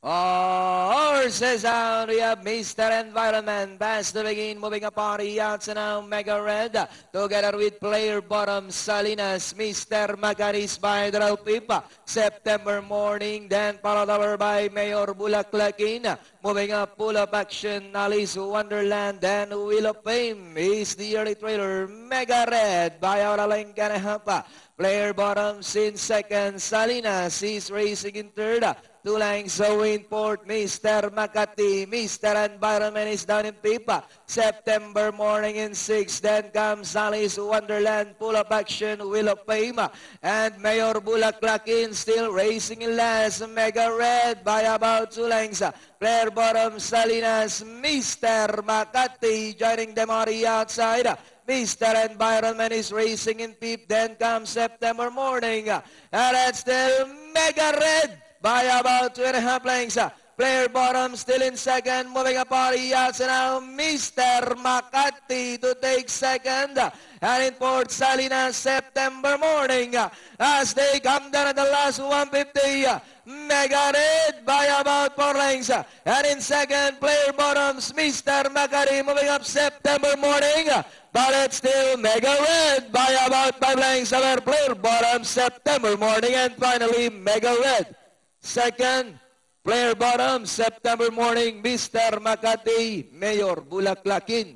Horses out, we have Mr. Environment, best to begin, moving a party out to now, Mega Red, together with player bottom, Salinas, Mr. Magaris by Pipa, September Morning, then followed over by Mayor Bulaklakin, moving up, Pull Up Action, Alice Wonderland, then Wheel of Fame is the early trailer, Mega Red, by Auraling Kanahapa, player bottom, in second, Salinas is racing in third, two lines away in fourth, Mr. Makati, Mr. Environment is down in Pipa. September Morning in sixth, then comes Alice Wonderland, Pull Up Action, Wheel of Fame, and Mayor Bulaklakin still racing in last, Mega Red by about two lengths. Player bottom, Salinas, Mr. Makati joining them on the outside. Mr. Environment is racing in fifth, then comes September Morning, and that's still Mega Red by about 2.5 lengths. Player bottom still in second, moving up party out now, Mr. Makati to take second. And in fourth, Salinas, September Morning. As they come down at the last 150, Mega Red by about 4 lengths. And in second, player bottoms, Mr. Makati moving up September Morning. But it's still Mega Red by about 5 lengths. Our player bottoms, September Morning. And finally, Mega Red. Second, player bottom, September Morning, Mr. Makati, Mayor Bulaklakin.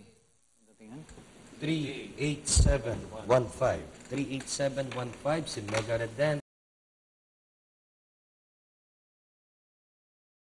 38715. 38715 si Mega Red Dan.